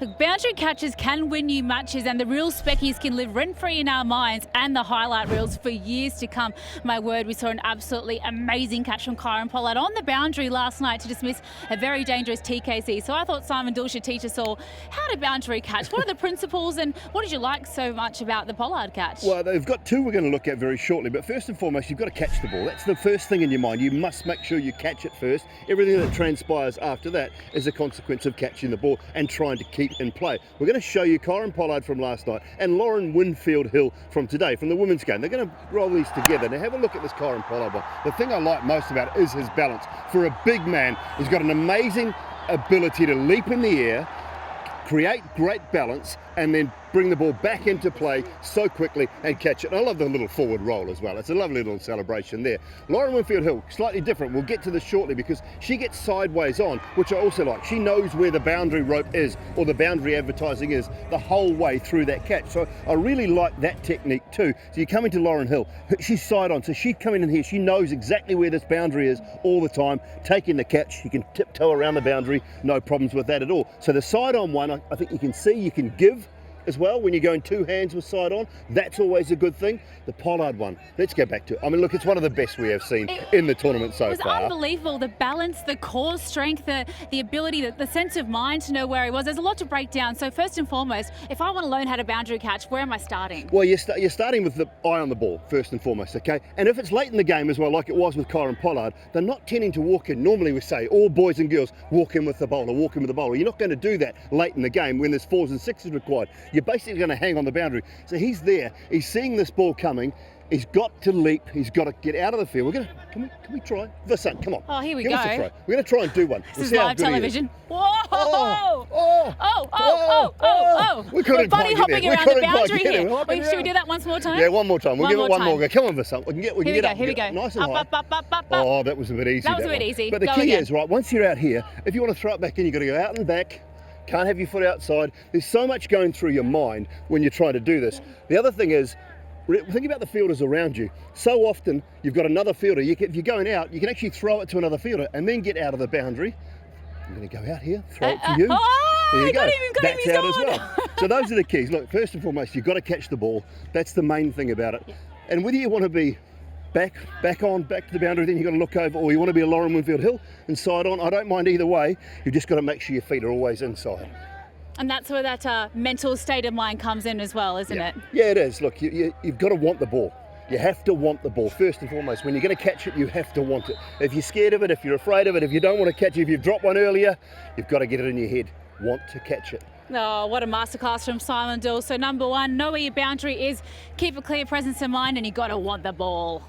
Look, boundary catches can win you matches, and the real speckies can live rent-free in our minds and the highlight reels for years to come. My word, we saw an absolutely amazing catch from Kyron Pollard on the boundary last night to dismiss a very dangerous TKC. So I thought Simon Dill should teach us all how to boundary catch. What are the principles, and what did you like so much about the Pollard catch? Well, they've got two we're going to look at very shortly, but first and foremost, you've got to catch the ball. That's the first thing in your mind. You must make sure you catch it first. Everything that transpires after that is a consequence of catching the ball and trying to keep in play. We're going to show you Kyron Pollard from last night and Lauren Winfield Hill from today, from the women's game. They're going to roll these together. Now have a look at this Kyron Pollard one. The thing I like most about it is his balance. For a big man, he's got an amazing ability to leap in the air, create great balance, and then bring the ball back into play so quickly and catch it. And I love the little forward roll as well. It's a lovely little celebration there. Lauren Winfield Hill, slightly different. We'll get to this shortly because she gets sideways on, which I also like. She knows where the boundary rope is, or the boundary advertising is, the whole way through that catch. So I really like that technique too. So you come into Lauren Hill, she's side on, so she's coming in here. She knows exactly where this boundary is all the time, taking the catch. You can tiptoe around the boundary, no problems with that at all. So the side on one, I think you can see, you can give as well when you're going two hands with side on. That's always a good thing. The Pollard one, let's go back to it. I mean, look, it's one of the best we have seen in the tournament so far. It was unbelievable. The balance, the core strength, the ability, the sense of mind to know where he was. There's a lot to break down. So first and foremost, if I want to learn how to boundary catch, where am I starting? Well, you're starting with the eye on the ball first and foremost, okay? And if it's late in the game as well, like it was with Kyron Pollard, they're not tending to walk in. Normally we say all boys and girls walk in with the bowler, walk in with the bowler. You're not going to do that late in the game when there's 4s and 6s required. You're basically going to hang on the boundary. So he's there, he's seeing this ball coming, he's got to leap, he's got to get out of the field. Can we try? Vasant, come on. Oh, here we Give go. us a try. We're going to try and do one. This is live television. Whoa! We couldn't We're bunny hopping around the boundary here. Should we do that once more time? Yeah, one more time. We'll give it one more go. Come on, Vasant. We can get up. Here we go. Nice and high. Up. Oh, that was a bit easy. That was a bit easy. But the key is, right, once you're out here, if you want to throw it back in, you've got to go out and back. Can't have your foot outside. There's so much going through your mind when you're trying to do this. The other thing is, think about the fielders around you. So often you've got another fielder. If you're going out, you can actually throw it to another fielder and then get out of the boundary. I'm going to go out here, throw it to you. There you go. That's out as well. So those are the keys. Look, first and foremost, you've got to catch the ball. That's the main thing about it. And whether you want to be back to the boundary, then you've got to look over, or you want to be a Lauren Winfield Hill and side on, I don't mind either way. You've just got to make sure your feet are always inside. And that's where that mental state of mind comes in as well, isn't it? Yeah, it is. Look, you've got to want the ball. You have to want the ball first and foremost. When you're going to catch it, you have to want it. If you're scared of it, if you're afraid of it, if you don't want to catch it, if you've dropped one earlier, you've got to get it in your head. Want to catch it. Oh, what a masterclass from Simon Dill. So number one, know where your boundary is, keep a clear presence of mind, and you've got to want the ball.